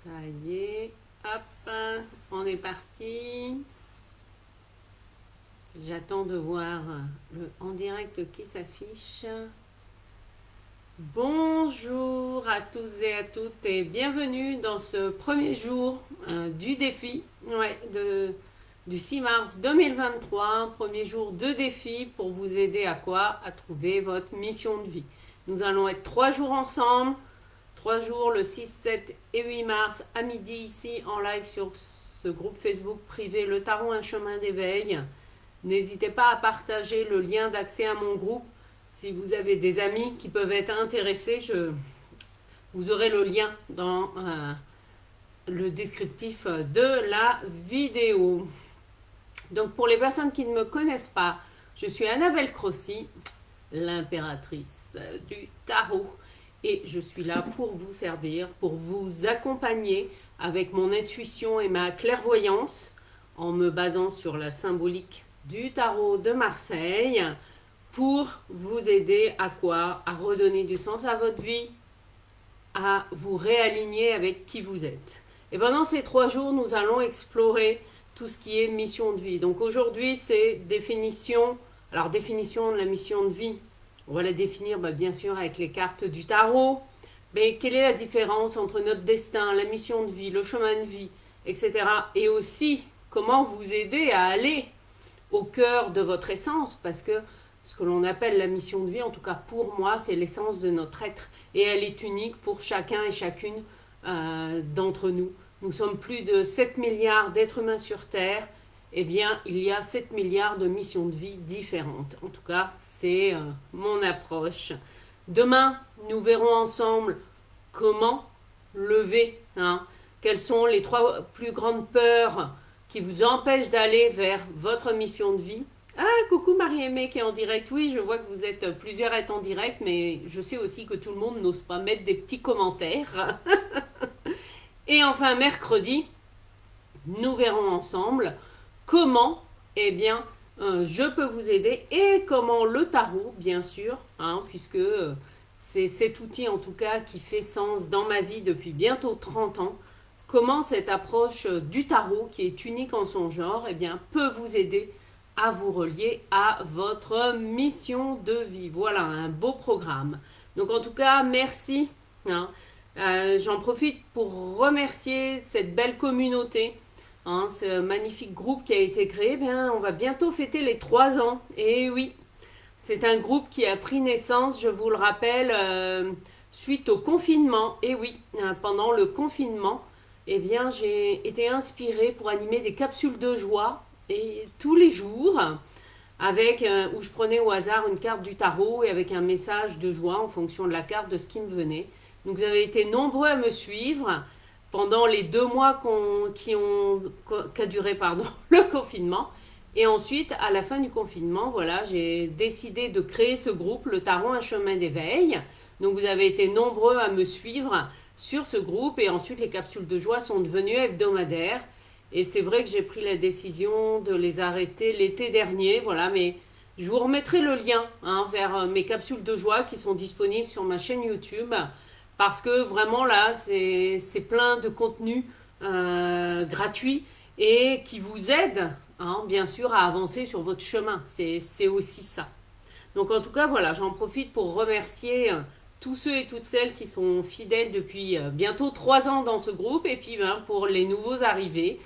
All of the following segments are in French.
Ça y est, hop, on est parti. J'attends de voir le en direct qui s'affiche. Bonjour à tous et à toutes et bienvenue dans ce premier jour du défi du 6 mars 2023. Premier jour de défi pour vous aider à quoi? À trouver votre mission de vie. Nous allons être 3 jours ensemble. 3 jours, le 6, 7 et 8 mars, à midi, ici, en live sur ce groupe Facebook privé, Le Tarot, un chemin d'éveil. N'hésitez pas à partager le lien d'accès à mon groupe. Si vous avez des amis qui peuvent être intéressés, vous aurez le lien dans le descriptif de la vidéo. Donc, pour les personnes qui ne me connaissent pas, je suis Annabelle Crossi, l'impératrice du tarot. Et je suis là pour vous servir, pour vous accompagner avec mon intuition et ma clairvoyance en me basant sur la symbolique du tarot de Marseille pour vous aider à quoi? À redonner du sens à votre vie, à vous réaligner avec qui vous êtes. Et pendant ces 3 jours, nous allons explorer tout ce qui est mission de vie. Donc aujourd'hui, c'est définition. Alors définition de la mission de vie. On va la définir bien sûr avec les cartes du tarot. Mais quelle est la différence entre notre destin, la mission de vie, le chemin de vie, etc. Et aussi comment vous aider à aller au cœur de votre essence, parce que ce que l'on appelle la mission de vie, en tout cas pour moi, c'est l'essence de notre être. Et elle est unique pour chacun et chacune d'entre nous. Nous sommes plus de 7 milliards d'êtres humains sur Terre. Eh bien, il y a 7 milliards de missions de vie différentes. En tout cas, c'est mon approche. Demain, nous verrons ensemble comment lever. Quelles sont les 3 plus grandes peurs qui vous empêchent d'aller vers votre mission de vie. Ah, coucou Marie-Aimée qui est en direct. Oui, je vois que vous êtes plusieurs à être en direct, mais je sais aussi que tout le monde n'ose pas mettre des petits commentaires. Et enfin, mercredi, nous verrons ensemble comment, je peux vous aider et comment le tarot, bien sûr, puisque c'est cet outil en tout cas qui fait sens dans ma vie depuis bientôt 30 ans, comment cette approche du tarot, qui est unique en son genre, peut vous aider à vous relier à votre mission de vie. Voilà, un beau programme. Donc en tout cas, merci. J'en profite pour remercier cette belle communauté. Ce magnifique groupe qui a été créé, on va bientôt fêter les 3 ans. Et oui, c'est un groupe qui a pris naissance, je vous le rappelle, suite au confinement. Et oui, pendant le confinement, j'ai été inspirée pour animer des capsules de joie et tous les jours, avec où je prenais au hasard une carte du tarot et avec un message de joie en fonction de la carte, de ce qui me venait. Donc vous avez été nombreux à me suivre pendant les 2 mois qu'a duré le confinement. Et ensuite, à la fin du confinement, voilà, j'ai décidé de créer ce groupe, le Tarot, un chemin d'éveil. Donc vous avez été nombreux à me suivre sur ce groupe et ensuite les capsules de joie sont devenues hebdomadaires. Et c'est vrai que j'ai pris la décision de les arrêter l'été dernier, voilà, mais je vous remettrai le lien vers mes capsules de joie qui sont disponibles sur ma chaîne YouTube. Parce que vraiment là, c'est plein de contenu gratuit et qui vous aide, bien sûr, à avancer sur votre chemin. C'est aussi ça. Donc en tout cas, voilà, j'en profite pour remercier tous ceux et toutes celles qui sont fidèles depuis bientôt 3 ans dans ce groupe. Et puis pour les nouveaux arrivés,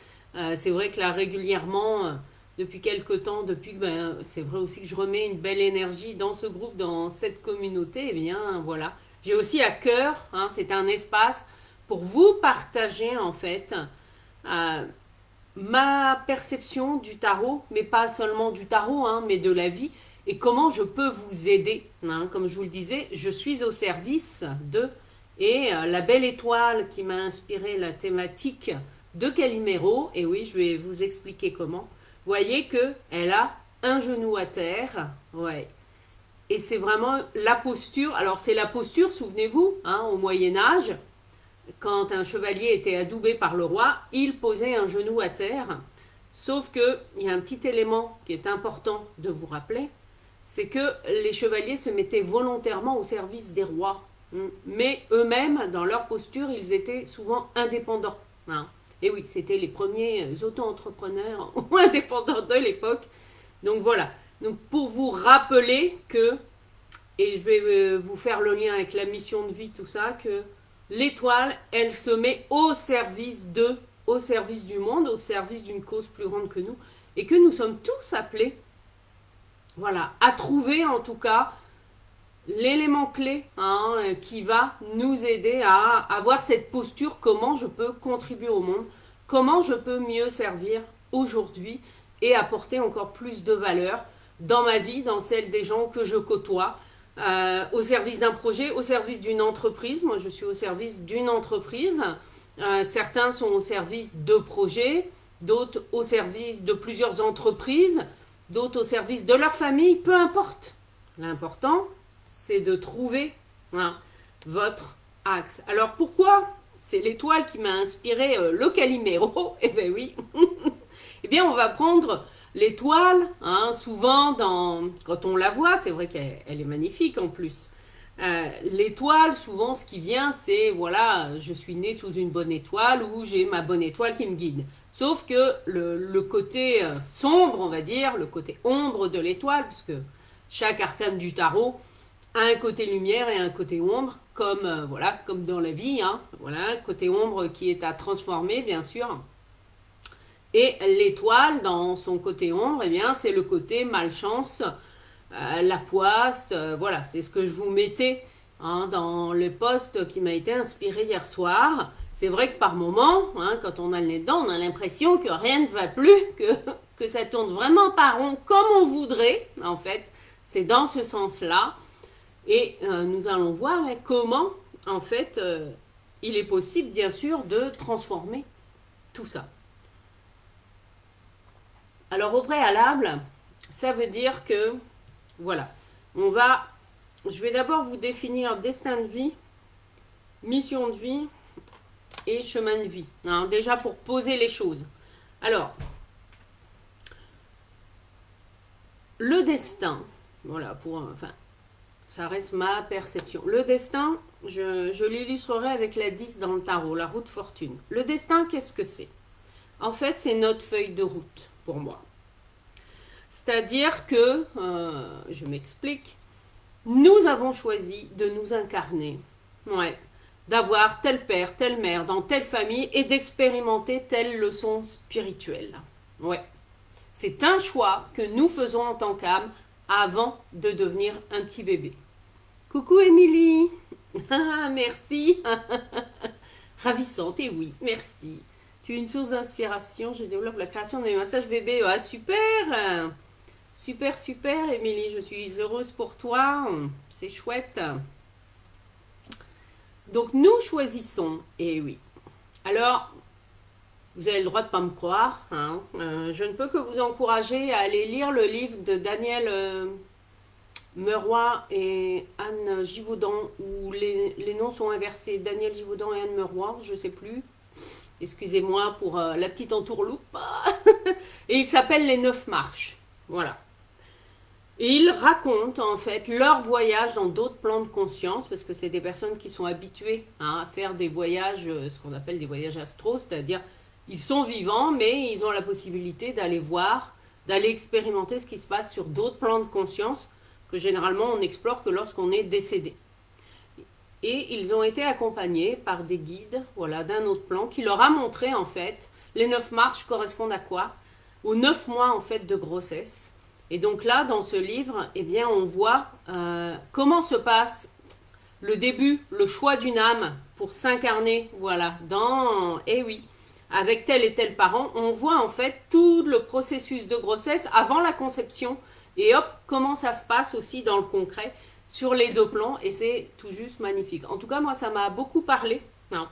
c'est vrai que là, régulièrement, depuis quelques temps, c'est vrai aussi que je remets une belle énergie dans ce groupe, dans cette communauté. Voilà. J'ai aussi à cœur, c'est un espace pour vous partager en fait ma perception du tarot, mais pas seulement du tarot, mais de la vie, et comment je peux vous aider. Comme je vous le disais, je suis au service de... Et la belle étoile qui m'a inspiré la thématique de Calimero, et oui, je vais vous expliquer comment. Vous voyez qu'elle a un genou à terre, ouais. Et c'est vraiment la posture. Alors c'est la posture, souvenez-vous, au Moyen-Âge, quand un chevalier était adoubé par le roi, il posait un genou à terre. Sauf qu'il y a un petit élément qui est important de vous rappeler, c'est que les chevaliers se mettaient volontairement au service des rois. Mais eux-mêmes, dans leur posture, ils étaient souvent indépendants. Hein. Et oui, c'était les premiers auto-entrepreneurs ou indépendants de l'époque. Donc voilà. Donc pour vous rappeler que, et je vais vous faire le lien avec la mission de vie, tout ça, que l'étoile, elle se met au service du monde, au service d'une cause plus grande que nous, et que nous sommes tous appelés, voilà, à trouver en tout cas l'élément clé hein, qui va nous aider à avoir cette posture, comment je peux contribuer au monde, comment je peux mieux servir aujourd'hui et apporter encore plus de valeur dans ma vie, dans celle des gens que je côtoie, au service d'un projet, au service d'une entreprise. Moi, je suis au service d'une entreprise. Certains sont au service de projets, d'autres au service de plusieurs entreprises, d'autres au service de leur famille, peu importe. L'important, c'est de trouver hein, votre axe. Alors pourquoi c'est l'étoile qui m'a inspiré le Calimero? Eh bien oui. Eh bien on va prendre l'étoile, hein, souvent quand on la voit, c'est vrai qu'elle est magnifique en plus. L'étoile, souvent ce qui vient, c'est voilà, je suis né sous une bonne étoile ou j'ai ma bonne étoile qui me guide. Sauf que le côté sombre, on va dire, le côté ombre de l'étoile, puisque chaque arcane du tarot a un côté lumière et un côté ombre, comme voilà, comme dans la vie, hein, voilà, côté ombre qui est à transformer, bien sûr. Et l'étoile, dans son côté ombre, eh bien, c'est le côté malchance, la poisse, voilà, c'est ce que je vous mettais hein, dans le post qui m'a été inspiré hier soir. C'est vrai que par moment, hein, quand on a le nez dedans, on a l'impression que rien ne va plus, que ça tourne vraiment pas rond comme on voudrait, en fait. C'est dans ce sens-là. Et nous allons voir comment, en fait, il est possible, bien sûr, de transformer tout ça. Alors, au préalable, ça veut dire que, voilà, je vais d'abord vous définir destin de vie, mission de vie et chemin de vie. Hein, déjà pour poser les choses. Alors, le destin, voilà, enfin, ça reste ma perception. Le destin, je l'illustrerai avec la 10 dans le tarot, la route fortune. Le destin, qu'est-ce que c'est? En fait, c'est notre feuille de route, pour moi. C'est-à-dire que, je m'explique, nous avons choisi de nous incarner, ouais, d'avoir tel père, telle mère, dans telle famille et d'expérimenter telle leçon spirituelle. Ouais. C'est un choix que nous faisons en tant qu'âme avant de devenir un petit bébé. Coucou Émilie. Merci. Ravissante, et oui, merci. Tu es une source d'inspiration. Je développe la création de mes massages bébés. Ah, super. Super, super, Émilie. Je suis heureuse pour toi. C'est chouette. Donc, nous choisissons. Et oui. Alors, vous avez le droit de ne pas me croire. Hein. Je ne peux que vous encourager à aller lire le livre de Daniel Meroy et Anne Givaudan, où les noms sont inversés. Daniel Givaudan et Anne Meroy, je ne sais plus. Excusez-moi pour la petite entourloupe. Et il s'appelle Les 9 marches. Voilà. Et ils racontent en fait leur voyage dans d'autres plans de conscience, parce que c'est des personnes qui sont habituées hein, à faire des voyages, ce qu'on appelle des voyages astro, c'est-à-dire ils sont vivants, mais ils ont la possibilité d'aller voir, d'aller expérimenter ce qui se passe sur d'autres plans de conscience que généralement on n'explore que lorsqu'on est décédé. Et ils ont été accompagnés par des guides voilà, d'un autre plan qui leur a montré en fait, les 9 marches correspondent à quoi? Aux 9 mois en fait de grossesse. Et donc là, dans ce livre, eh bien, on voit comment se passe le début, le choix d'une âme pour s'incarner, voilà, oui, avec tel et tel parent. On voit en fait tout le processus de grossesse avant la conception et hop, comment ça se passe aussi dans le concret sur les deux plans et c'est tout juste magnifique. En tout cas, moi, ça m'a beaucoup parlé. Non.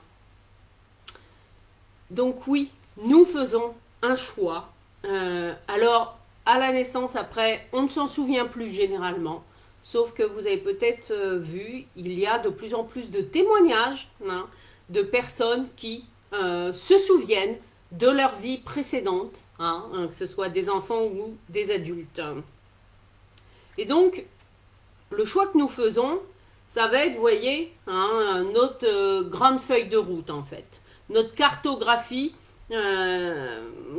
Donc oui, nous faisons un choix. Alors, à la naissance, après, on ne s'en souvient plus généralement. Sauf que vous avez peut-être vu, il y a de plus en plus de témoignages hein, de personnes qui se souviennent de leur vie précédente, hein, que ce soit des enfants ou des adultes. Et donc, le choix que nous faisons, ça va être, vous voyez, hein, notre grande feuille de route en fait. Notre cartographie,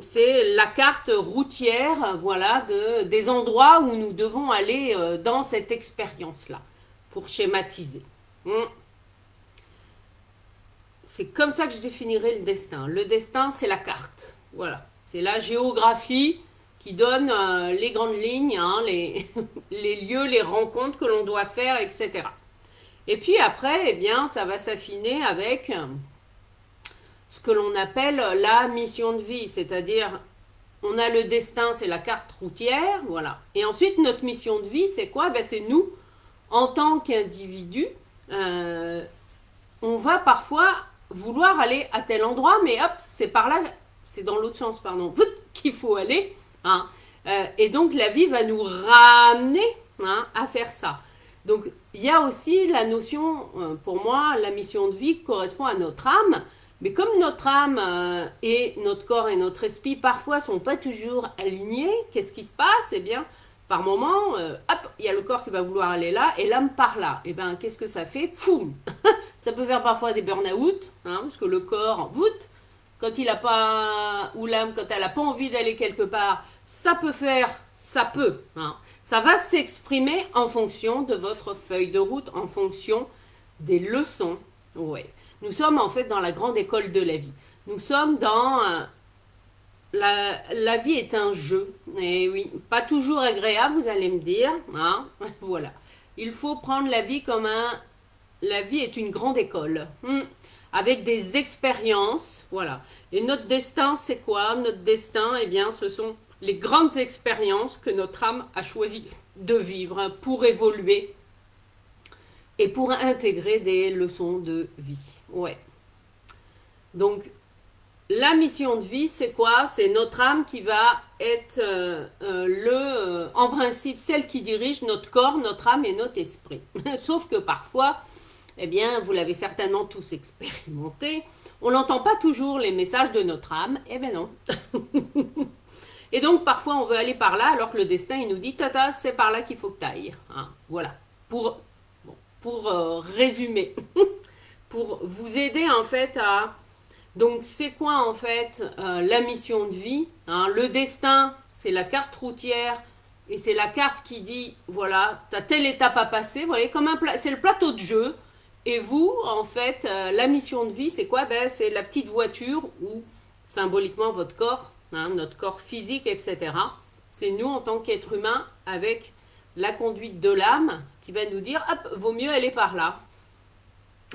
c'est la carte routière, voilà, des endroits où nous devons aller dans cette expérience-là, pour schématiser. C'est comme ça que je définirais le destin. Le destin, c'est la carte. Voilà. C'est la géographie qui donne les grandes lignes, hein, les lieux, les rencontres que l'on doit faire, etc. Et puis après, eh bien, ça va s'affiner avec ce que l'on appelle la mission de vie. C'est-à-dire, on a le destin, c'est la carte routière, voilà. Et ensuite, notre mission de vie, c'est quoi? Ben, c'est nous, en tant qu'individu, on va parfois vouloir aller à tel endroit, mais hop, c'est par là, c'est dans l'autre sens, pardon, qu'il faut aller. Hein. Et donc la vie va nous ramener à faire ça. Donc il y a aussi la notion, pour moi, la mission de vie correspond à notre âme, mais comme notre âme et notre corps et notre esprit parfois sont pas toujours alignés, qu'est-ce qui se passe? Eh bien, par moment, hop, il y a le corps qui va vouloir aller là et l'âme par là. Et bien, qu'est-ce que ça fait? Poum. Ça peut faire parfois des burn-out, hein, parce que le corps, quand il a pas, ou l'âme, quand elle n'a pas envie d'aller quelque part, ça peut. Hein. Ça va s'exprimer en fonction de votre feuille de route, en fonction des leçons. Ouais. Nous sommes en fait dans la grande école de la vie. Nous sommes dans... la vie est un jeu. Et oui, pas toujours agréable, vous allez me dire. Hein. Voilà. Il faut prendre la vie comme la vie est une grande école, avec des expériences, voilà. Et notre destin, c'est quoi? Notre destin, eh bien, ce sont les grandes expériences que notre âme a choisi de vivre pour évoluer et pour intégrer des leçons de vie. Ouais. Donc, la mission de vie, c'est quoi? C'est notre âme qui va être en principe, celle qui dirige notre corps, notre âme et notre esprit. Sauf que parfois, eh bien, vous l'avez certainement tous expérimenté, on n'entend pas toujours les messages de notre âme, eh bien non. Et donc, parfois, on veut aller par là, alors que le destin, il nous dit, tata, c'est par là qu'il faut que tu ailles. Hein, voilà, pour résumer, pour vous aider, en fait, à... Donc, c'est quoi, en fait, la mission de vie, hein? Le destin, c'est la carte routière, et c'est la carte qui dit, voilà, tu as telle étape à passer, vous voyez, c'est le plateau de jeu. Et vous, en fait, la mission de vie, c'est quoi? Ben, c'est la petite voiture ou symboliquement votre corps, hein, notre corps physique, etc. C'est nous en tant qu'être humain avec la conduite de l'âme qui va nous dire, hop, vaut mieux aller par là.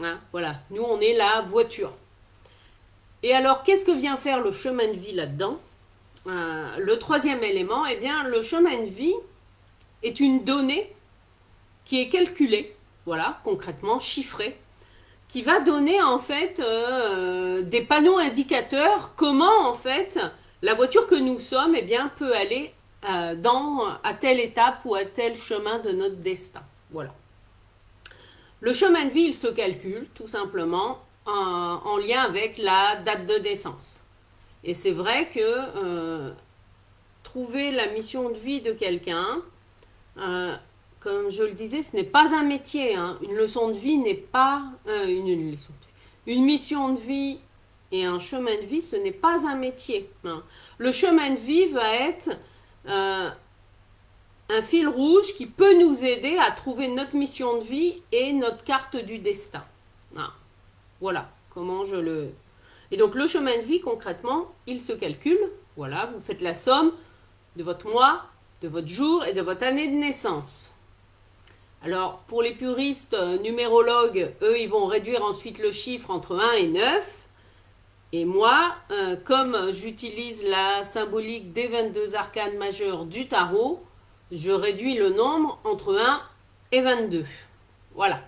Hein, voilà, nous on est la voiture. Et alors, qu'est-ce que vient faire le chemin de vie là-dedans? Le troisième élément, eh bien, le chemin de vie est une donnée qui est calculée. Voilà, concrètement, chiffré, qui va donner en fait des panneaux indicateurs comment en fait la voiture que nous sommes eh bien, peut aller à telle étape ou à tel chemin de notre destin. Voilà. Le chemin de vie, il se calcule tout simplement en lien avec la date de naissance. Et c'est vrai que trouver la mission de vie de quelqu'un, comme je le disais, ce n'est pas un métier. Hein. Une leçon de vie n'est pas une leçon de vie. Une mission de vie et un chemin de vie, ce n'est pas un métier. Hein. Le chemin de vie va être un fil rouge qui peut nous aider à trouver notre mission de vie et notre carte du destin. Ah. Voilà comment je le... Et donc le chemin de vie, concrètement, il se calcule. Voilà, vous faites la somme de votre mois, de votre jour et de votre année de naissance. Alors, pour les puristes numérologues, eux, ils vont réduire ensuite le chiffre entre 1 et 9. Et moi, comme j'utilise la symbolique des 22 arcanes majeures du tarot, je réduis le nombre entre 1 et 22. Voilà.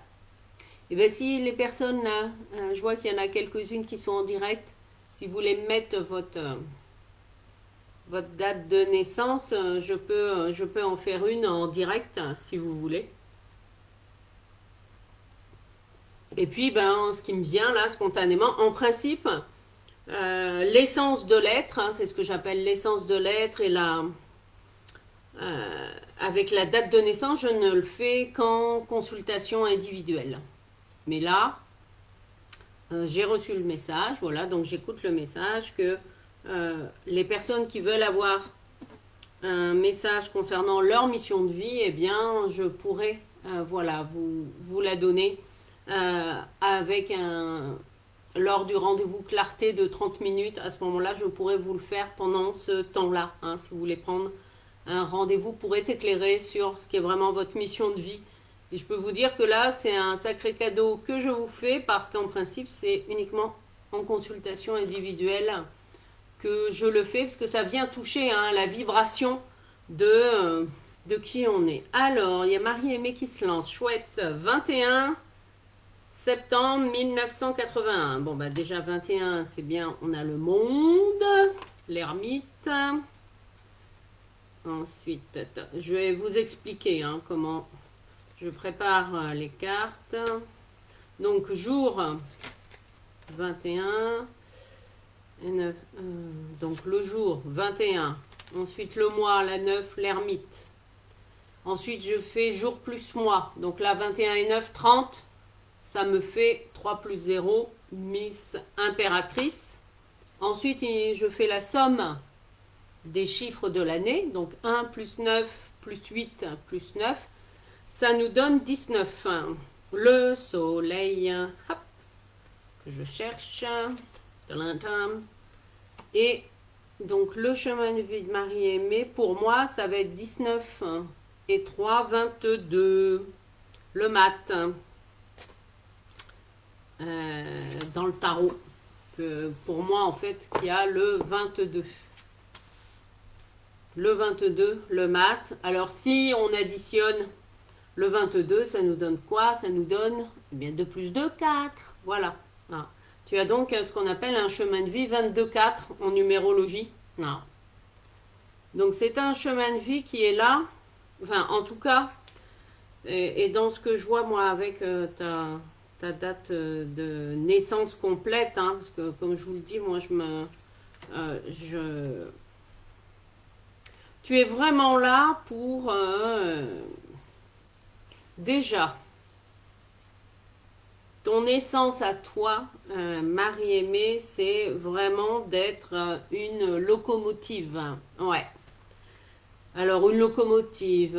Et bien, si les personnes là, je vois qu'il y en a quelques-unes qui sont en direct, si vous voulez mettre votre date de naissance, je peux en faire une en direct, si vous voulez. Et puis, ben, ce qui me vient là, spontanément, en principe, l'essence de l'être, hein, c'est ce que j'appelle l'essence de l'être et avec la date de naissance, je ne le fais qu'en consultation individuelle. Mais là, j'ai reçu le message, voilà, donc j'écoute le message que les personnes qui veulent avoir un message concernant leur mission de vie, eh bien, je pourrais, voilà, vous la donner avec lors du rendez-vous clarté de 30 minutes. À ce moment-là, je pourrais vous le faire pendant ce temps-là, hein, si vous voulez prendre un rendez-vous pour être éclairé sur ce qui est vraiment votre mission de vie. Et je peux vous dire que là, c'est un sacré cadeau que je vous fais parce qu'en principe, c'est uniquement en consultation individuelle que je le fais parce que ça vient toucher hein, la vibration de qui on est. Alors, il y a Marie-Aimée qui se lance. Chouette, 21 septembre 1981. Bon, bah déjà 21, c'est bien, on a le monde, l'ermite. Ensuite, je vais vous expliquer hein, comment je prépare les cartes. Donc, jour 21. Donc, le jour 21. Ensuite, le mois, la 9, l'ermite. Ensuite, je fais jour plus mois. Donc là, 21 et 9, 30. Ça me fait 3 plus 0, Miss Impératrice. Ensuite, je fais la somme des chiffres de l'année. Donc 1 plus 9 plus 8 plus 9. Ça nous donne 19. Le soleil, hop, que je cherche. Et donc le chemin de vie de Marie-Aimée, pour moi, ça va être 19 et 3, 22. Le mat. Dans le tarot. Que pour moi, en fait, il y a le 22. Le 22, le mat. Alors, si on additionne le 22, ça nous donne quoi? Ça nous donne eh bien 2 plus 2, 4. Voilà. Ah. Tu as donc ce qu'on appelle un chemin de vie 22-4 en numérologie. Ah. Donc, c'est un chemin de vie qui est là. Enfin, en tout cas, et dans ce que je vois, moi, avec ta date de naissance complète, hein, parce que, comme je vous le dis, moi, tu es vraiment là pour déjà ton essence à toi, Marie-Aimée, c'est vraiment d'être une locomotive. Ouais. Alors, une locomotive,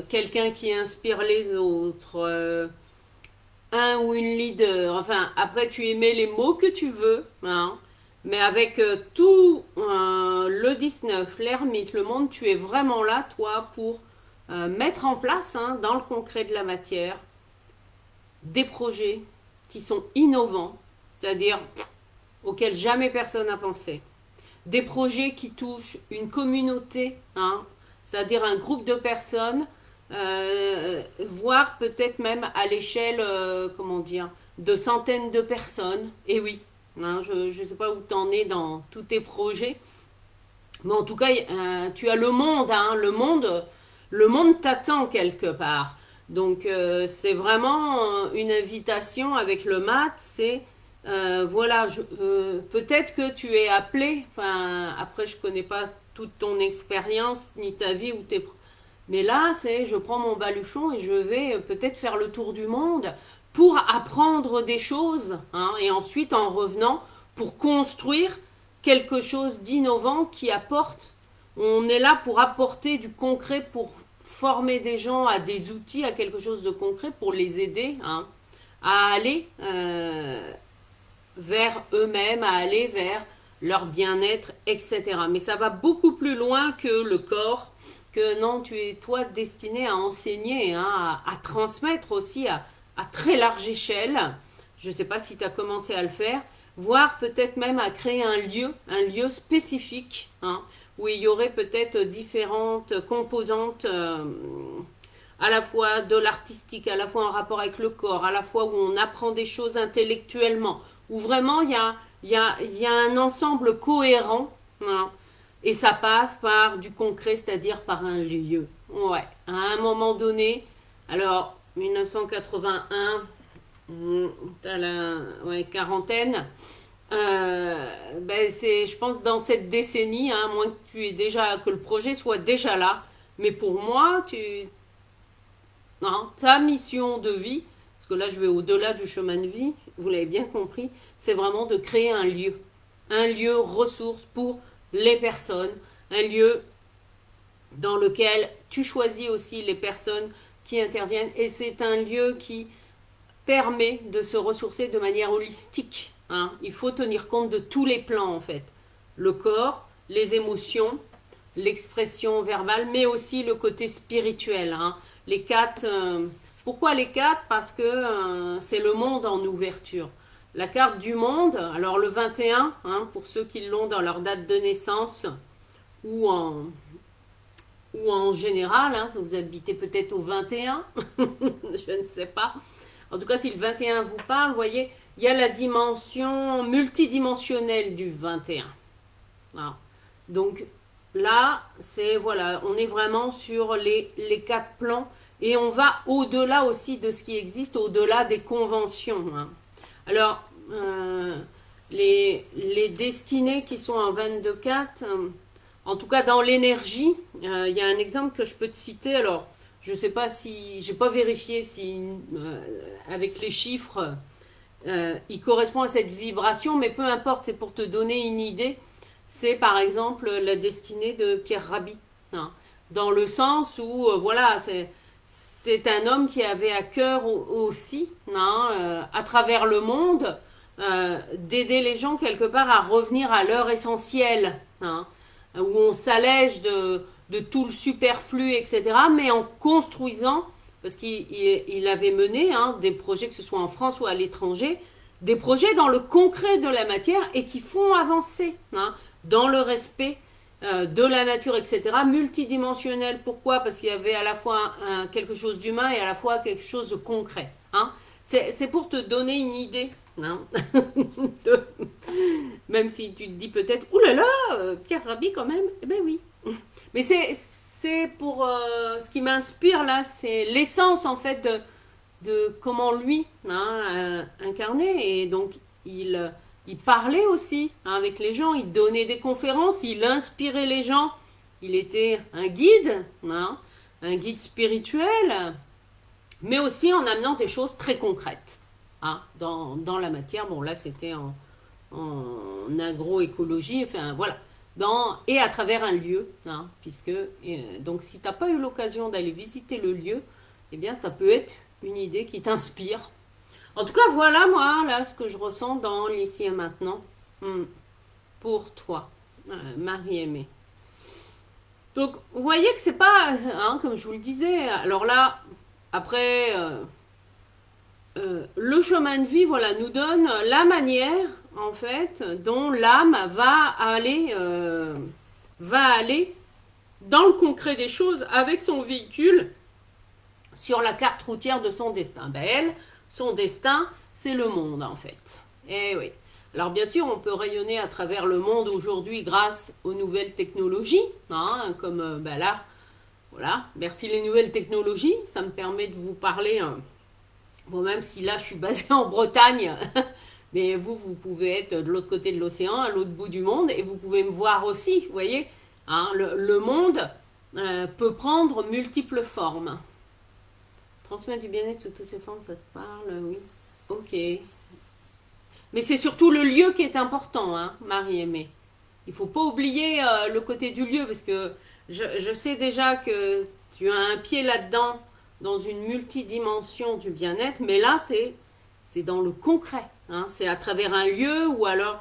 quelqu'un qui inspire les autres, un ou une leader. Enfin, après, tu y mets les mots que tu veux, hein. Mais avec tout le 19, l'ermite, le monde, tu es vraiment là, toi, pour mettre en place, hein, dans le concret de la matière, des projets qui sont innovants, c'est-à-dire auxquels jamais personne n'a pensé. Des projets qui touchent une communauté, hein, c'est-à-dire un groupe de personnes, voire peut-être même à l'échelle, comment dire, de centaines de personnes. Et oui, hein, je ne sais pas où tu en es dans tous tes projets, mais en tout cas, tu as le monde, hein, le monde t'attend quelque part. Donc, c'est vraiment une invitation avec le mat, c'est voilà, peut-être que tu es appelé, enfin, après je connais pas toute ton expérience, ni ta vie ou tes... Mais là, c'est je prends mon baluchon et je vais peut-être faire le tour du monde pour apprendre des choses, hein, et ensuite en revenant pour construire quelque chose d'innovant qui apporte. On est là pour apporter du concret, pour former des gens à des outils, à quelque chose de concret, pour les aider, hein, à aller vers eux-mêmes, à aller vers leur bien-être, etc. Mais ça va beaucoup plus loin que le corps, que non, tu es toi destiné à enseigner, hein, à transmettre aussi à très large échelle. Je ne sais pas si tu as commencé à le faire, voire peut-être même à créer un lieu spécifique, hein, où il y aurait peut-être différentes composantes, à la fois de l'artistique, à la fois en rapport avec le corps, à la fois où on apprend des choses intellectuellement, où vraiment il y a un ensemble cohérent, hein, et ça passe par du concret, c'est-à-dire par un lieu. Ouais, à un moment donné, alors 1981, t'as la ouais, quarantaine, ben c'est, je pense, dans cette décennie, hein, moins que tu aies déjà, que le projet soit déjà là, Mais pour moi, non, ta mission de vie, parce que là je vais au-delà du chemin de vie, vous l'avez bien compris, c'est vraiment de créer un lieu ressource pour les personnes, un lieu dans lequel tu choisis aussi les personnes qui interviennent et c'est un lieu qui permet de se ressourcer de manière holistique. Hein. Il faut tenir compte de tous les plans en fait. Le corps, les émotions, l'expression verbale, mais aussi le côté spirituel. Hein. Les quatre. Pourquoi les quatre? Parce que c'est le monde en ouverture. La carte du monde, alors le 21, hein, pour ceux qui l'ont dans leur date de naissance ou en, ou en général, hein, ça vous habitez peut-être au 21, je ne sais pas. En tout cas, si le 21 vous parle, vous voyez, il y a la dimension multidimensionnelle du 21. Voilà. Donc là, c'est voilà, on est vraiment sur les quatre plans et on va au-delà aussi de ce qui existe, au-delà des conventions. Hein. Alors, les destinées qui sont en 22-4, en tout cas dans l'énergie, il y a un exemple que je peux te citer. Alors, je ne sais pas si, j'ai pas vérifié si avec les chiffres, il correspond à cette vibration, mais peu importe, c'est pour te donner une idée. C'est par exemple la destinée de Pierre Rabhi, hein, dans le sens où, voilà, c'est un homme qui avait à cœur aussi, hein, à travers le monde, d'aider les gens quelque part à revenir à leur essentiel, hein, où on s'allège de tout le superflu, etc., mais en construisant, parce qu'il avait mené hein, des projets, que ce soit en France ou à l'étranger, des projets dans le concret de la matière et qui font avancer, hein, dans le respect de la nature, etc., multidimensionnel. Pourquoi? Parce qu'il y avait à la fois quelque chose d'humain et à la fois quelque chose de concret. Hein. C'est pour te donner une idée. Hein, de, même si tu te dis peut-être, ouh là là, Pierre Rabhi quand même, eh ben oui. Mais c'est pour ce qui m'inspire là, c'est l'essence en fait de comment lui hein, incarnait. Et donc il parlait aussi hein, avec les gens, il donnait des conférences, il inspirait les gens. Il était hein, un guide spirituel, mais aussi en amenant des choses très concrètes hein, dans la matière. Bon là c'était en agroécologie, enfin voilà. Et à travers un lieu, hein, puisque donc si tu n'as pas eu l'occasion d'aller visiter le lieu, eh bien ça peut être une idée qui t'inspire. En tout cas, voilà moi là ce que je ressens dans l'ici et maintenant pour toi, Marie-Aimée. Donc vous voyez que c'est pas, hein, comme je vous le disais, alors là, après, le chemin de vie voilà, nous donne la manière en fait dont l'âme va aller dans le concret des choses avec son véhicule sur la carte routière de son destin. Ben elle, son destin, c'est le monde en fait. Eh oui. Alors bien sûr, on peut rayonner à travers le monde aujourd'hui grâce aux nouvelles technologies, hein, comme ben là, voilà, merci les nouvelles technologies, ça me permet de vous parler, bon même si là je suis basée en Bretagne, mais vous pouvez être de l'autre côté de l'océan, à l'autre bout du monde, et vous pouvez me voir aussi, vous voyez, hein, le monde peut prendre multiples formes. Transmettre du bien-être sous toutes ses formes, ça te parle, oui. Ok. Mais c'est surtout le lieu qui est important, hein, Marie-Aimée. Il ne faut pas oublier le côté du lieu, parce que je sais déjà que tu as un pied là-dedans, dans une multidimension du bien-être, mais là, c'est dans le concret. Hein, c'est à travers un lieu ou alors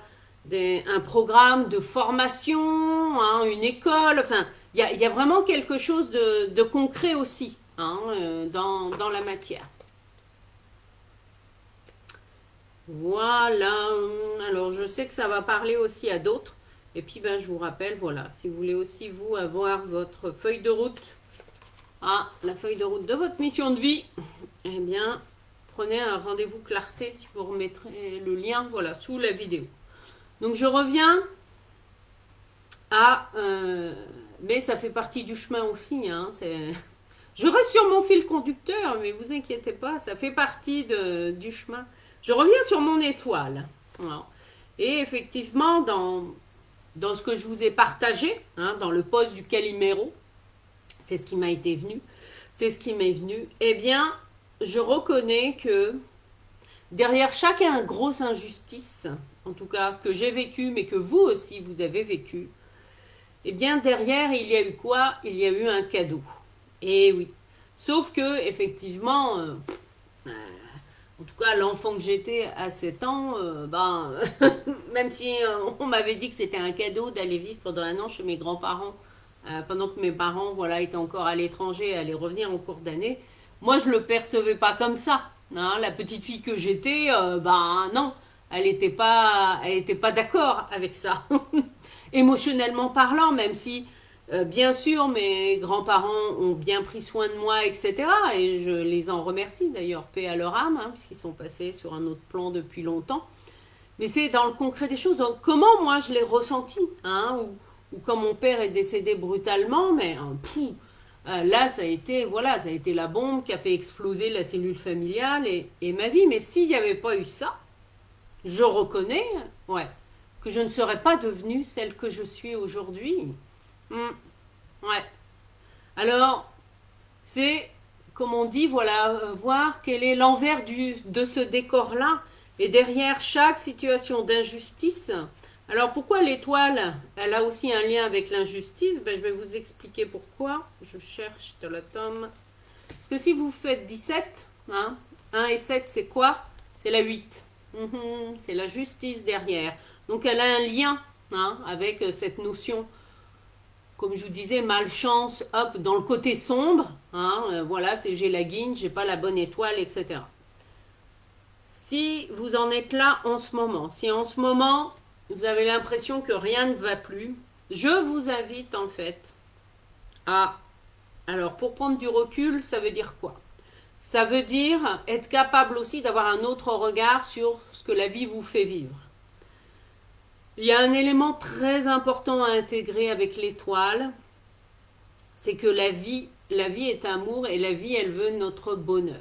un programme de formation, hein, une école, enfin, il y a vraiment quelque chose de concret aussi hein, dans la matière. Voilà. Alors, je sais que ça va parler aussi à d'autres. Et puis, ben, je vous rappelle, voilà, si vous voulez aussi, vous, avoir votre feuille de route, la feuille de route de votre mission de vie, eh bien, prenez un rendez-vous clarté. Je vous remettrai le lien, voilà, sous la vidéo. Donc, je reviens mais ça fait partie du chemin aussi, hein, je reste sur mon fil conducteur, mais vous inquiétez pas, ça fait partie du chemin. Je reviens sur mon étoile. Voilà. Et effectivement, dans ce que je vous ai partagé, hein, dans le post du Calimero, c'est ce qui m'a été venu, c'est ce qui m'est venu, eh bien, je reconnais que derrière chaque grosse injustice, en tout cas que j'ai vécue, mais que vous aussi vous avez vécu, eh bien derrière il y a eu quoi? Il y a eu un cadeau. Et oui. Sauf que effectivement, en tout cas l'enfant que j'étais à 7 ans, même si on m'avait dit que c'était un cadeau d'aller vivre pendant un an chez mes grands-parents, pendant que mes parents voilà étaient encore à l'étranger et allaient revenir en cours d'année, moi je le percevais pas comme ça. Hein. La petite fille que j'étais, non, elle était pas d'accord avec ça. Émotionnellement parlant, même si bien sûr mes grands-parents ont bien pris soin de moi, etc. Et je les en remercie d'ailleurs, paix à leur âme, hein, puisqu'ils sont passés sur un autre plan depuis longtemps. Mais c'est dans le concret des choses. Donc, comment moi je l'ai ressenti, hein, ou quand mon père est décédé brutalement, mais là ça a été voilà, ça a été la bombe qui a fait exploser la cellule familiale et ma vie. Mais s'il n'y avait pas eu ça, je reconnais, ouais, que je ne serais pas devenue celle que je suis aujourd'hui. Hmm, ouais. Alors, c'est, comme on dit, voilà, voir quel est l'envers de ce décor-là. Et derrière chaque situation d'injustice, alors pourquoi l'étoile, elle a aussi un lien avec l'injustice? Ben, je vais vous expliquer pourquoi. Je cherche de la tome. Parce que si vous faites 17, hein, 1 et 7, c'est quoi? C'est la 8. C'est la justice derrière. Donc elle a un lien, hein, avec cette notion, comme je vous disais, malchance, hop, dans le côté sombre. Hein, voilà, c'est j'ai la guine, j'ai pas la bonne étoile, etc. Si vous en êtes là en ce moment, si en ce moment vous avez l'impression que rien ne va plus, je vous invite en fait à... Alors pour prendre du recul, ça veut dire quoi? Ça veut dire être capable aussi d'avoir un autre regard sur ce que la vie vous fait vivre. Il y a un élément très important à intégrer avec l'étoile, c'est que la vie est amour et la vie, elle veut notre bonheur.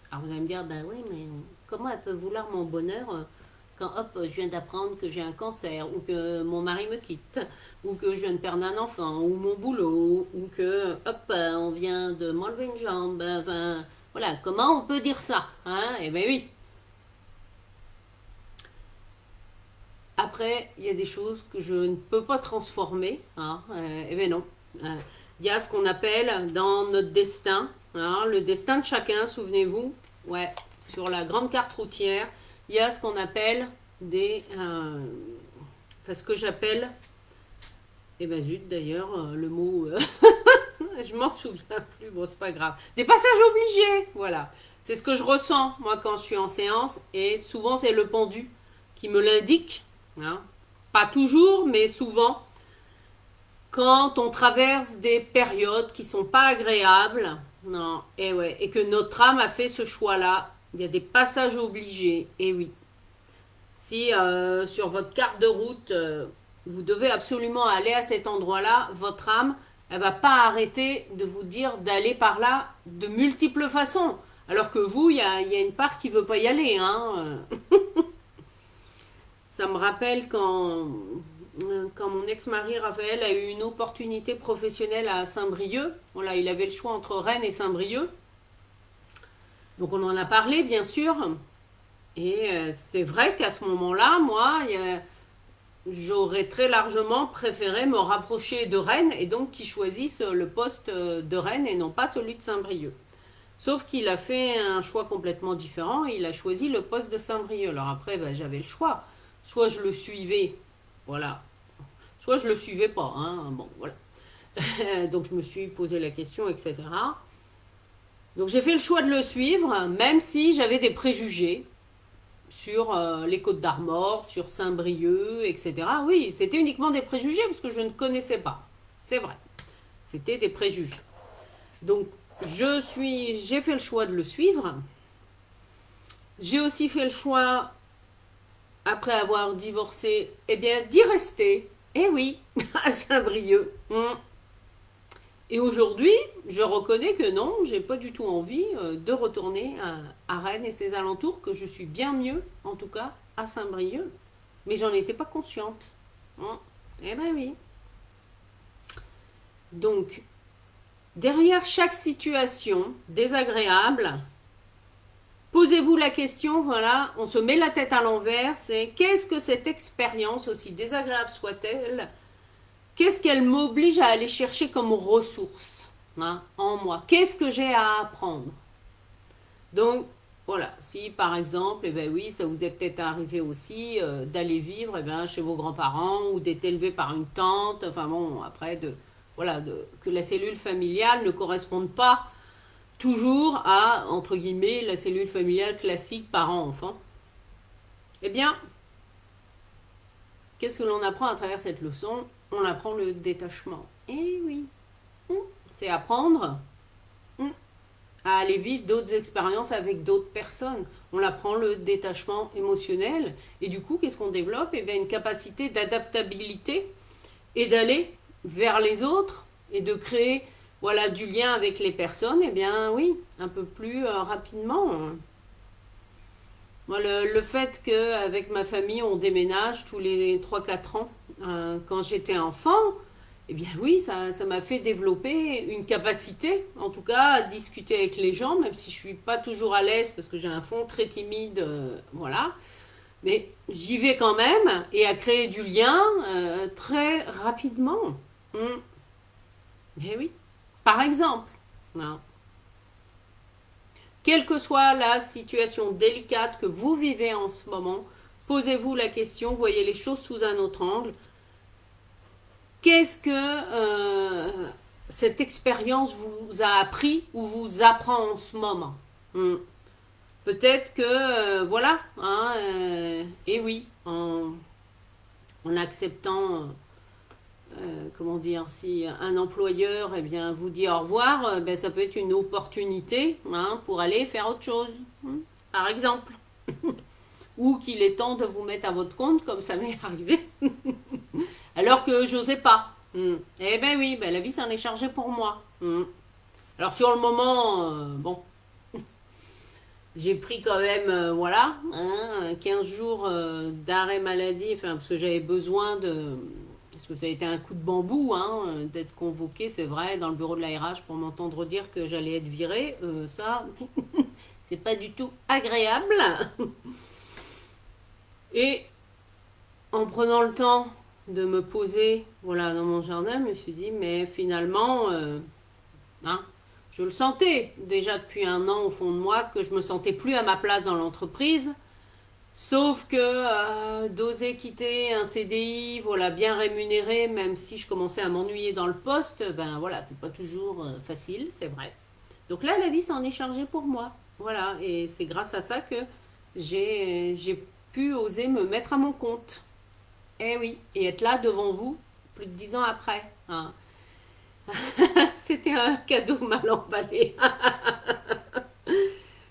Alors vous allez me dire, ben oui, mais comment elle peut vouloir mon bonheur quand hop, je viens d'apprendre que j'ai un cancer, ou que mon mari me quitte, ou que je viens de perdre un enfant, ou mon boulot, ou que hop, on vient de m'enlever une jambe, enfin, voilà, comment on peut dire ça, hein? Eh bien oui. Après, il y a des choses que je ne peux pas transformer, hein? Eh bien non. Euh, Il y a ce qu'on appelle dans notre destin, hein, le destin de chacun, souvenez-vous, ouais, sur la grande carte routière, il y a ce qu'on appelle enfin ce que j'appelle, et ben zut d'ailleurs, le mot, je m'en souviens plus, bon c'est pas grave, des passages obligés, voilà. C'est ce que je ressens, moi, quand je suis en séance, et souvent c'est le pendu qui me l'indique, hein. Pas toujours, mais souvent, quand on traverse des périodes qui sont pas agréables, non, et ouais, et que notre âme a fait ce choix-là, il y a des passages obligés, et oui. Si sur votre carte de route, vous devez absolument aller à cet endroit-là, votre âme, elle va pas arrêter de vous dire d'aller par là de multiples façons. Alors que vous, il y a une part qui veut pas y aller. Hein. Ça me rappelle quand mon ex-mari Raphaël a eu une opportunité professionnelle à Saint-Brieuc. Voilà, il avait le choix entre Rennes et Saint-Brieuc. Donc on en a parlé, bien sûr. Et c'est vrai qu'à ce moment-là, moi, j'aurais très largement préféré me rapprocher de Rennes et donc qu'ils choisissent le poste de Rennes et non pas celui de Saint-Brieuc. Sauf qu'il a fait un choix complètement différent et il a choisi le poste de Saint-Brieuc. Alors après, ben, j'avais le choix. Soit je le suivais, voilà. Soit je le suivais pas, hein. Bon, voilà. Donc je me suis posé la question, etc. Donc j'ai fait le choix de le suivre, même si j'avais des préjugés sur les Côtes d'Armor, sur Saint-Brieuc, etc. Oui, c'était uniquement des préjugés parce que je ne connaissais pas. C'est vrai. C'était des préjugés. Donc j'ai fait le choix de le suivre. J'ai aussi fait le choix, après avoir divorcé, eh bien, d'y rester. Eh oui, à Saint-Brieuc. Et aujourd'hui, je reconnais que non, j'ai pas du tout envie de retourner à Rennes et ses alentours, que je suis bien mieux, en tout cas, à Saint-Brieuc. Mais j'en étais pas consciente. Eh ben oui. Donc, Derrière chaque situation désagréable, posez-vous la question, voilà, on se met la tête à l'envers, c'est qu'est-ce que cette expérience, aussi désagréable soit-elle, qu'est-ce qu'elle m'oblige à aller chercher comme ressource, hein, en moi? Qu'est-ce que j'ai à apprendre? Donc, voilà, si par exemple, eh ben oui, ça vous est peut-être arrivé aussi d'aller vivre eh ben, chez vos grands-parents ou d'être élevé par une tante, enfin bon, après, voilà, que la cellule familiale ne corresponde pas toujours à, entre guillemets, la cellule familiale classique parent-enfant. Eh bien, qu'est-ce que l'on apprend à travers cette leçon? On apprend le détachement. Eh oui, c'est apprendre à aller vivre d'autres expériences avec d'autres personnes. On apprend le détachement émotionnel et du coup, qu'est-ce qu'on développe? Eh bien, une capacité d'adaptabilité et d'aller vers les autres et de créer voilà, du lien avec les personnes, eh bien oui, un peu plus rapidement. Moi, le fait qu'avec ma famille, on déménage tous les 3 4 ans, quand j'étais enfant, eh bien oui, ça m'a fait développer une capacité, en tout cas, à discuter avec les gens, même si je suis pas toujours à l'aise parce que j'ai un fond très timide, voilà. Mais j'y vais quand même et à créer du lien très rapidement. Mm. Eh oui, par exemple. Hein. Quelle que soit la situation délicate que vous vivez en ce moment, posez-vous la question, voyez les choses sous un autre angle. Qu'est-ce que cette expérience vous a appris ou vous apprend en ce moment? Peut-être que, voilà, hein, et oui, en acceptant, comment dire, si un employeur eh bien, vous dit au revoir, ben, ça peut être une opportunité hein, pour aller faire autre chose, par exemple. Ou qu'il est temps de vous mettre à votre compte, comme ça m'est arrivé, alors que j'osais pas. Eh ben oui, ben la vie s'en est chargée pour moi. Alors sur le moment, bon, j'ai pris quand même, voilà, hein, 15 jours d'arrêt maladie, enfin, parce que j'avais besoin de... Parce que ça a été un coup de bambou, hein, d'être convoqué, c'est vrai, dans le bureau de la RH pour m'entendre dire que j'allais être virée. Ça, c'est pas du tout agréable. Et en prenant le temps de me poser voilà, dans mon jardin, je me suis dit, mais finalement, hein, je le sentais déjà depuis un an au fond de moi que je me sentais plus à ma place dans l'entreprise. Sauf que d'oser quitter un CDI, voilà, bien rémunéré, même si je commençais à m'ennuyer dans le poste, ben voilà, c'est pas toujours facile, c'est vrai. Donc là, la vie s'en est chargée pour moi. Voilà, et c'est grâce à ça que j'ai pu oser me mettre à mon compte. Eh oui, et être là devant vous plus de 10 ans après. Hein. C'était un cadeau mal emballé.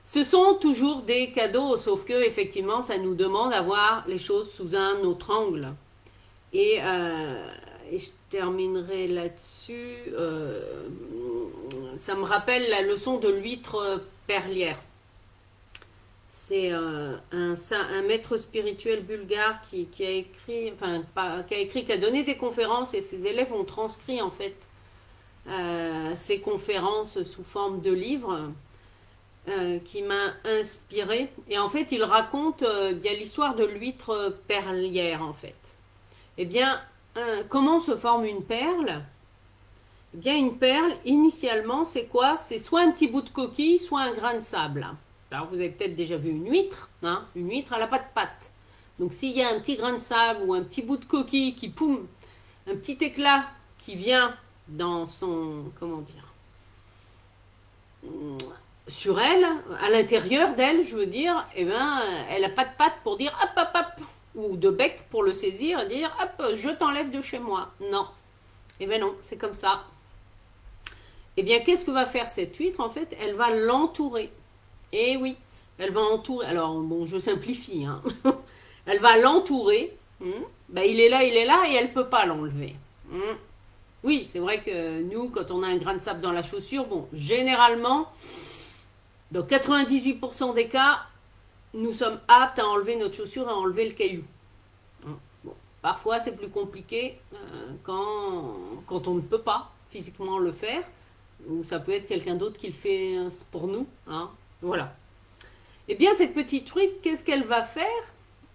Ce sont toujours des cadeaux, sauf que effectivement, ça nous demande d'avoir les choses sous un autre angle. Et je terminerai là-dessus. Ça me rappelle la leçon de l'huître perlière. C'est un maître spirituel bulgare qui a écrit, enfin, qui a écrit, qui a donné des conférences et ses élèves ont transcrit en fait ces conférences sous forme de livres qui m'a inspiré. Et en fait, il raconte bien l'histoire de l'huître perlière en fait. Eh bien, comment se forme une perle? Eh bien, une perle, initialement, c'est quoi? C'est soit un petit bout de coquille, soit un grain de sable. Alors, vous avez peut-être déjà vu une huître. Hein, une huître, elle n'a pas de pattes. Donc, s'il y a un petit grain de sable ou un petit bout de coquille qui, poum, un petit éclat qui vient dans son, comment dire, sur elle, à l'intérieur d'elle, je veux dire, eh ben, elle n'a pas de pattes pour dire hop, hop, hop, ou de bec pour le saisir et dire hop, je t'enlève de chez moi. Non. Eh bien non, c'est comme ça. Eh bien, qu'est-ce que va faire cette huître? En fait, elle va l'entourer. Eh oui, elle va entourer. Alors, bon, je simplifie. Hein. Elle va l'entourer. Ben, il est là, et elle ne peut pas l'enlever. Oui, c'est vrai que nous, quand on a un grain de sable dans la chaussure, bon, généralement, dans 98% des cas, nous sommes aptes à enlever notre chaussure et à enlever le caillou. Bon, parfois, c'est plus compliqué quand on ne peut pas physiquement le faire. ou ça peut être quelqu'un d'autre qui le fait pour nous, hein. Voilà. Eh bien, cette petite truite, qu'est-ce qu'elle va faire?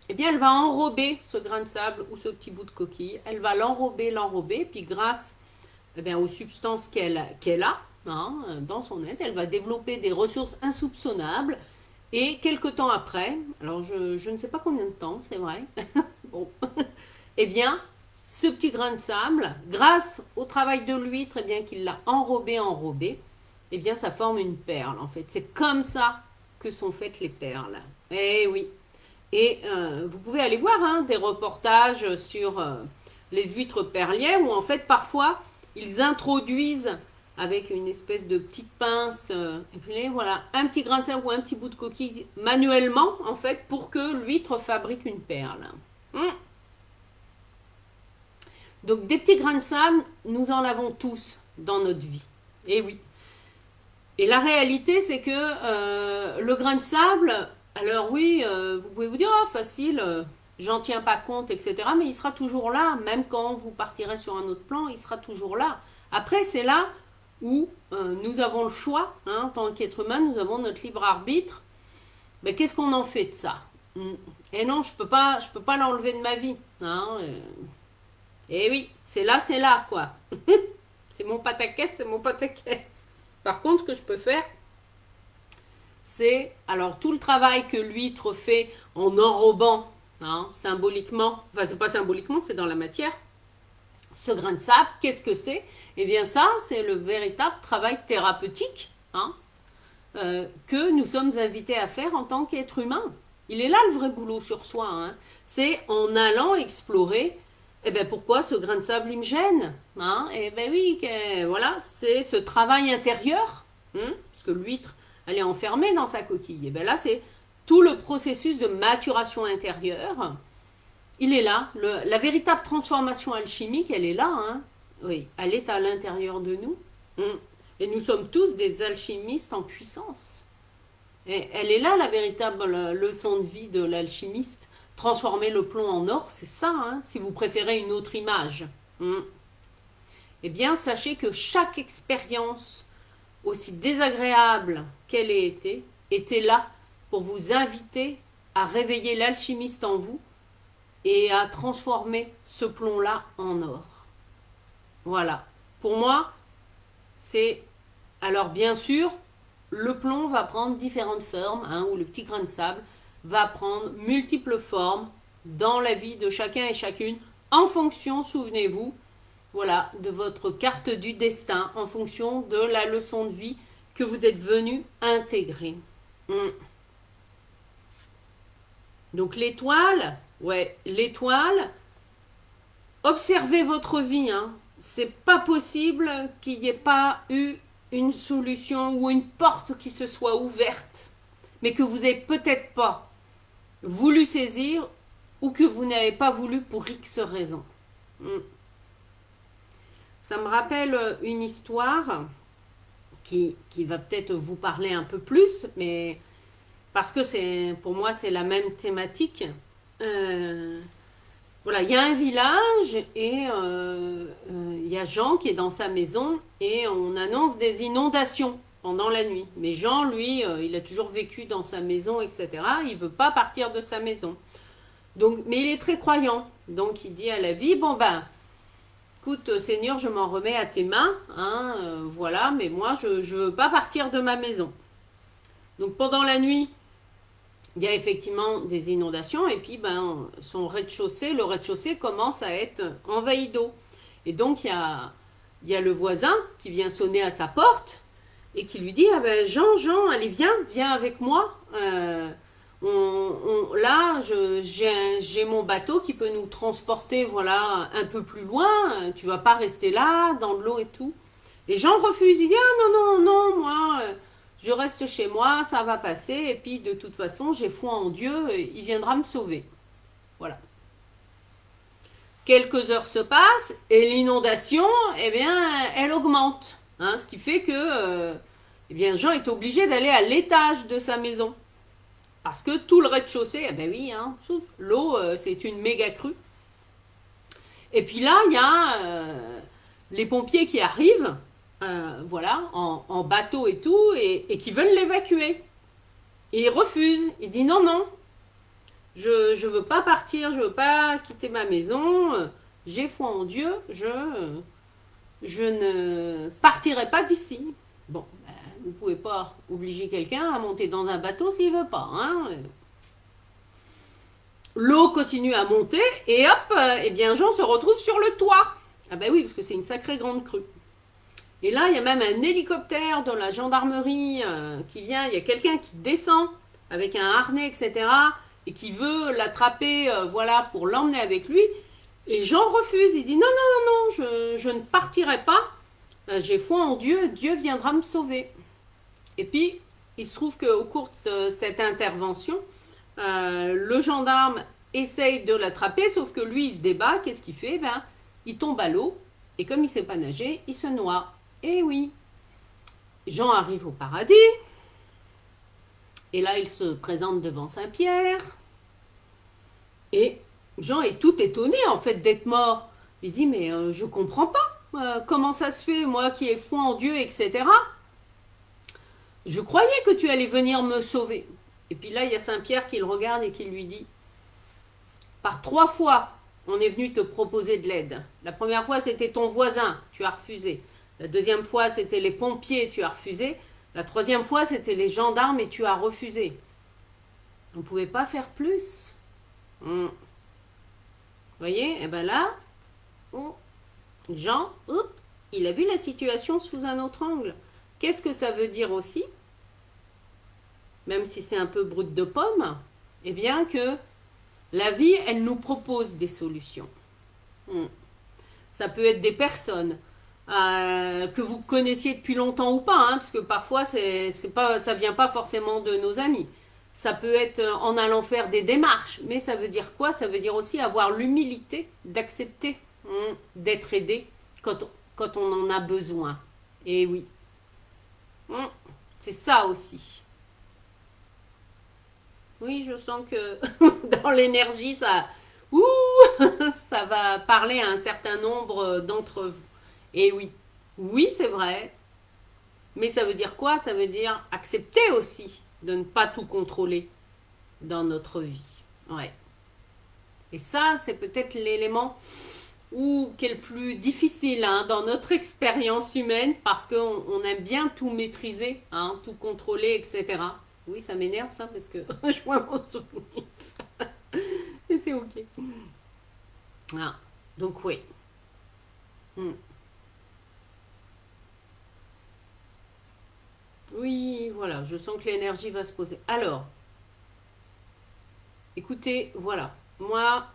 Eh bien, elle va enrober ce grain de sable ou ce petit bout de coquille. Elle va l'enrober, puis grâce eh bien, aux substances qu'elle a hein, dans son être, elle va développer des ressources insoupçonnables. Et quelque temps après, alors je ne sais pas combien de temps, c'est vrai, bon, eh bien, ce petit grain de sable, grâce au travail de l'huître, eh bien, qu'il l'a enrobé, eh bien, ça forme une perle, en fait. C'est comme ça que sont faites les perles. Eh oui. Et vous pouvez aller voir hein, des reportages sur les huîtres perlières où, en fait, parfois, ils introduisent avec une espèce de petite pince, et puis voilà, un petit grain de sable ou un petit bout de coquille manuellement, en fait, pour que l'huître fabrique une perle. Donc, des petits grains de sable, nous en avons tous dans notre vie. Et oui. Et la réalité, c'est que le grain de sable, alors oui, vous pouvez vous dire, oh, facile, j'en tiens pas compte, etc. Mais il sera toujours là, même quand vous partirez sur un autre plan, il sera toujours là. Après, c'est là où nous avons le choix, hein, en tant qu'être humain, nous avons notre libre arbitre. Mais qu'est-ce qu'on en fait de ça? Et non, je peux pas l'enlever de ma vie. Hein, et oui, c'est là, quoi. C'est mon pataquès, c'est mon pataquès. Par contre, ce que je peux faire, c'est alors tout le travail que l'huître fait en enrobant, hein, symboliquement, enfin c'est pas symboliquement, c'est dans la matière, ce grain de sable, qu'est-ce que c'est? Eh bien ça, c'est le véritable travail thérapeutique hein, que nous sommes invités à faire en tant qu'être humain. Il est là le vrai boulot sur soi. Hein. C'est en allant explorer eh ben pourquoi ce grain de sable il me gêne hein. Eh ben oui, voilà, c'est ce travail intérieur, hein, parce que l'huître, elle est enfermée dans sa coquille. Et bien là, c'est tout le processus de maturation intérieure. Il est là. La véritable transformation alchimique, elle est là. Hein. Oui, elle est à l'intérieur de nous. Et nous sommes tous des alchimistes en puissance. Et elle est là, la véritable leçon de vie de l'alchimiste. Transformer le plomb en or, c'est ça, hein, si vous préférez une autre image. Eh bien, sachez que chaque expérience, aussi désagréable qu'elle ait été, était là pour vous inviter à réveiller l'alchimiste en vous et à transformer ce plomb-là en or. Voilà. Pour moi, c'est... Alors, bien sûr, le plomb va prendre différentes formes, hein, ou le petit grain de sable va prendre multiples formes dans la vie de chacun et chacune, en fonction, souvenez-vous, voilà, de votre carte du destin, en fonction de la leçon de vie que vous êtes venu intégrer. Donc l'étoile, ouais, l'étoile, observez votre vie, hein. C'est pas possible qu'il n'y ait pas eu une solution ou une porte qui se soit ouverte, mais que vous n'avez peut-être pas voulu saisir ou que vous n'avez pas voulu pour X raison. Ça me rappelle une histoire qui va peut-être vous parler un peu plus, mais parce que pour moi c'est la même thématique. Voilà, il y a un village et il y a Jean qui est dans sa maison et on annonce des inondations pendant la nuit. Mais Jean, lui, il a toujours vécu dans sa maison, etc. Il ne veut pas partir de sa maison. Donc, mais il est très croyant. Donc il dit à la vie, bon ben, écoute Seigneur, je m'en remets à tes mains, hein, voilà, mais moi je ne veux pas partir de ma maison. Donc pendant la nuit, il y a effectivement des inondations et puis ben, son rez-de-chaussée, le rez-de-chaussée commence à être envahi d'eau. Et donc il y a le voisin qui vient sonner à sa porte et qui lui dit ah ben, Jean, allez viens avec moi. Là, j'ai mon bateau qui peut nous transporter voilà, un peu plus loin. Tu vas pas rester là dans de l'eau et tout. Et Jean refuse. Il dit ah non, moi... je reste chez moi, ça va passer, et puis de toute façon, j'ai foi en Dieu, il viendra me sauver. Voilà. Quelques heures se passent, et l'inondation, eh bien, elle augmente. Hein, ce qui fait que eh bien, Jean est obligé d'aller à l'étage de sa maison. Parce que tout le rez-de-chaussée, eh ben oui, hein, l'eau, c'est une méga crue. Et puis là, il y a les pompiers qui arrivent, voilà, en bateau et tout, et qui veulent l'évacuer. Et il refuse. Il dit non, non, je veux pas partir, je veux pas quitter ma maison. J'ai foi en Dieu, je ne partirai pas d'ici. Bon, ben, vous pouvez pas obliger quelqu'un à monter dans un bateau s'il veut pas, hein. L'eau continue à monter et hop, eh bien Jean se retrouve sur le toit. Ah ben oui, parce que c'est une sacrée grande crue. Et là, il y a même un hélicoptère de la gendarmerie qui vient. Il y a quelqu'un qui descend avec un harnais, etc. et qui veut l'attraper, voilà, pour l'emmener avec lui. Et Jean refuse. Il dit non, non, non, non, je ne partirai pas. J'ai foi en Dieu. Dieu viendra me sauver. Et puis, il se trouve qu'au cours de cette intervention, le gendarme essaye de l'attraper, sauf que lui, il se débat. Qu'est-ce qu'il fait? Ben, il tombe à l'eau. Et comme il ne sait pas nager, il se noie. Eh oui. Jean arrive au paradis. Et là, il se présente devant Saint-Pierre. Et Jean est tout étonné, en fait, d'être mort. Il dit, mais je comprends pas. Comment ça se fait, moi qui ai foi en Dieu, etc. Je croyais que tu allais venir me sauver. Et puis là, il y a Saint-Pierre qui le regarde et qui lui dit, par 3 fois, on est venu te proposer de l'aide. La première fois, c'était ton voisin, tu as refusé. La deuxième fois, c'était les pompiers, tu as refusé. La troisième fois, c'était les gendarmes et tu as refusé. On ne pouvait pas faire plus. Vous voyez, et bien là, Jean, il a vu la situation sous un autre angle. Qu'est-ce que ça veut dire aussi? Même si c'est un peu brut de pomme, eh bien que la vie, elle nous propose des solutions. Ça peut être des personnes que vous connaissiez depuis longtemps ou pas, hein, parce que parfois c'est pas, ça vient pas forcément de nos amis. Ça peut être en allant faire des démarches, mais ça veut dire quoi? Ça veut dire aussi avoir l'humilité d'accepter d'être aidé quand on en a besoin. Et oui, c'est ça aussi. Oui, je sens que dans l'énergie, ouh, ça va parler à un certain nombre d'entre vous. Et oui, oui, c'est vrai. Mais ça veut dire quoi? Ça veut dire accepter aussi de ne pas tout contrôler dans notre vie. Ouais. Et ça, c'est peut-être l'élément qui est le plus difficile hein, dans notre expérience humaine parce qu'on aime bien tout maîtriser, hein, tout contrôler, etc. Oui, ça m'énerve ça parce que je vois mon souvenir. Et c'est ok. Ah, donc oui. Hmm. Oui, voilà, je sens que l'énergie va se poser. Alors, écoutez, voilà. Moi,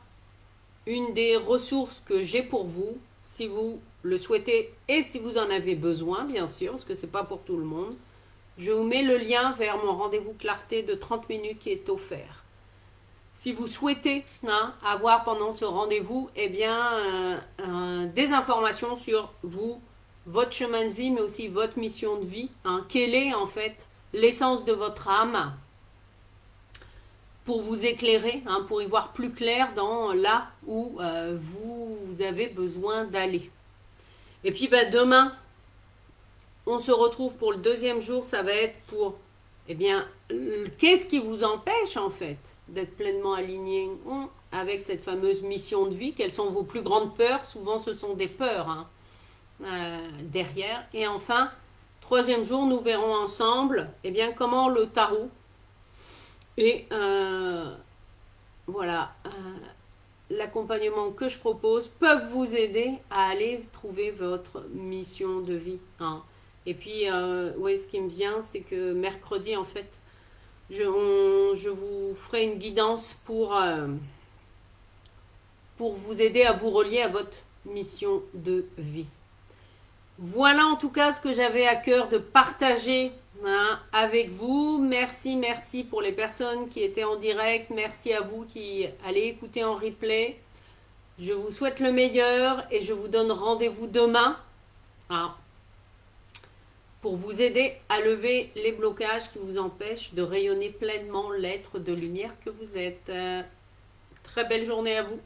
une des ressources que j'ai pour vous, si vous le souhaitez et si vous en avez besoin, bien sûr, parce que c'est pas pour tout le monde, je vous mets le lien vers mon rendez-vous clarté de 30 minutes qui est offert. Si vous souhaitez hein, avoir pendant ce rendez-vous eh bien, des informations sur vous, votre chemin de vie, mais aussi votre mission de vie, hein, quelle est en fait l'essence de votre âme, pour vous éclairer, hein, pour y voir plus clair dans là où vous avez besoin d'aller. Et puis ben, demain, on se retrouve pour le deuxième jour, ça va être pour, eh bien, qu'est-ce qui vous empêche en fait d'être pleinement aligné avec cette fameuse mission de vie? Quelles sont vos plus grandes peurs? Souvent ce sont des peurs hein, derrière. Et enfin, troisième jour, nous verrons ensemble eh bien, comment le tarot et voilà, l'accompagnement que je propose peuvent vous aider à aller trouver votre mission de vie. Hein. Et puis, ouais, ce qui me vient, c'est que mercredi, en fait, je vous ferai une guidance pour vous aider à vous relier à votre mission de vie. Voilà en tout cas ce que j'avais à cœur de partager hein, avec vous. Merci, merci pour les personnes qui étaient en direct. Merci à vous qui allez écouter en replay. Je vous souhaite le meilleur et je vous donne rendez-vous demain hein, pour vous aider à lever les blocages qui vous empêchent de rayonner pleinement l'être de lumière que vous êtes. Très belle journée à vous.